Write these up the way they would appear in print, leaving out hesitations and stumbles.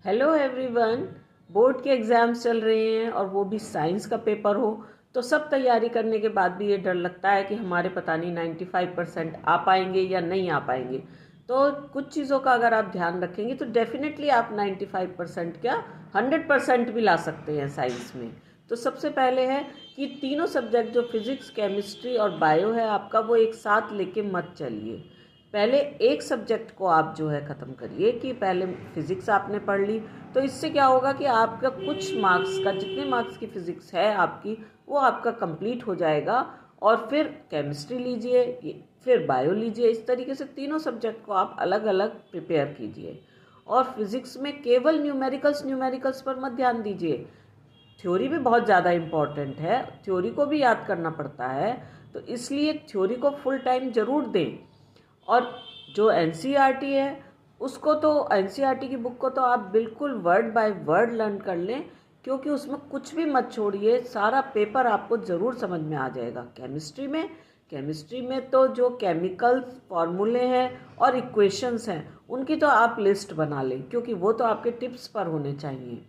Hello everyone. Board के exams चल रहे हैं और वो भी साइंस का पेपर हो तो सब तैयारी करने के बाद भी ये डर लगता है कि हमारे पता नहीं 95% आ पाएंगे या नहीं आ पाएंगे। तो कुछ चीज़ों का अगर आप ध्यान रखेंगे तो डेफिनेटली आप 95% क्या 100% भी ला सकते हैं साइंस में। तो सबसे पहले है कि तीनों सब्जेक्ट जो फिजिक्स, केमिस्ट्री और बायो है आपका, वो एक साथ लेके मत चलिए। पहले एक सब्जेक्ट को आप जो है ख़त्म करिए कि पहले फिज़िक्स आपने पढ़ ली, तो इससे क्या होगा कि आपका कुछ मार्क्स का, जितने मार्क्स की फ़िज़िक्स है आपकी, वो आपका कंप्लीट हो जाएगा। और फिर केमिस्ट्री लीजिए, फिर बायो लीजिए। इस तरीके से तीनों सब्जेक्ट को आप अलग अलग प्रिपेयर कीजिए। और फिज़िक्स में केवल न्यूमेरिकल्स पर मत ध्यान दीजिए। थ्योरी भी बहुत ज़्यादा इम्पॉर्टेंट है, थ्योरी को भी याद करना पड़ता है, तो इसलिए थ्योरी को फुल टाइम ज़रूर दें। और जो एनसीईआरटी है उसको तो, एनसीईआरटी की बुक को तो आप बिल्कुल वर्ड बाय वर्ड लर्न कर लें, क्योंकि उसमें कुछ भी मत छोड़िए, सारा पेपर आपको ज़रूर समझ में आ जाएगा। केमिस्ट्री में तो जो केमिकल फॉर्मूले हैं और इक्वेशंस हैं उनकी तो आप लिस्ट बना लें, क्योंकि वो तो आपके टिप्स पर होने चाहिए।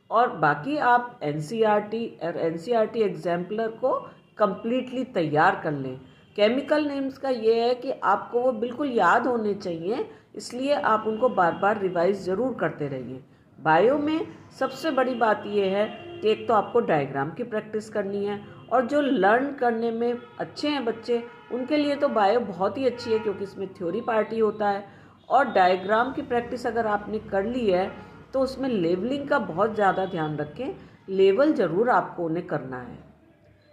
और बाकी आप एनसीईआरटी और एनसीईआरटी एग्जाम्पलर को कम्प्लीटली तैयार कर लें। केमिकल नेम्स का ये है कि आपको वो बिल्कुल याद होने चाहिए, इसलिए आप उनको बार बार रिवाइज ज़रूर करते रहिए। बायो में सबसे बड़ी बात ये है कि एक तो आपको डायग्राम की प्रैक्टिस करनी है, और जो लर्न करने में अच्छे हैं बच्चे उनके लिए तो बायो बहुत ही अच्छी है, क्योंकि इसमें थ्योरी पार्ट ही होता है। और डायग्राम की प्रैक्टिस अगर आपने कर ली है तो उसमें लेवलिंग का बहुत ज़्यादा ध्यान रखें, लेवल ज़रूर आपको उन्हें करना है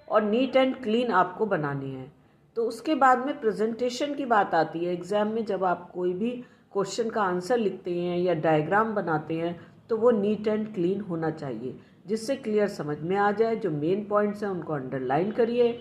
और नीट एंड क्लीन आपको बनानी है। तो उसके बाद में प्रेजेंटेशन की बात आती है। एग्ज़ाम में जब आप कोई भी क्वेश्चन का आंसर लिखते हैं या डायग्राम बनाते हैं तो वो नीट एंड क्लीन होना चाहिए, जिससे क्लियर समझ में आ जाए। जो मेन पॉइंट्स हैं उनको अंडरलाइन करिए।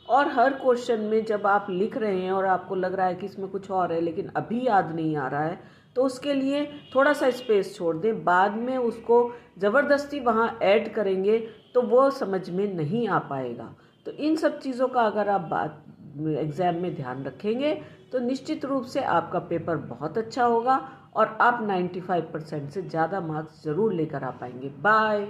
और हर क्वेश्चन में जब आप लिख रहे हैं और आपको लग रहा है कि इसमें कुछ और है लेकिन अभी याद नहीं आ रहा है, तो उसके लिए थोड़ा सा स्पेस छोड़ दें। बाद में उसको ज़बरदस्ती वहाँ ऐड करेंगे तो वो समझ में नहीं आ पाएगा। तो इन सब चीज़ों का अगर आप बात एग्ज़ाम में ध्यान रखेंगे तो निश्चित रूप से आपका पेपर बहुत अच्छा होगा और आप 95% से ज़्यादा मार्क्स ज़रूर लेकर आ पाएंगे। बाय।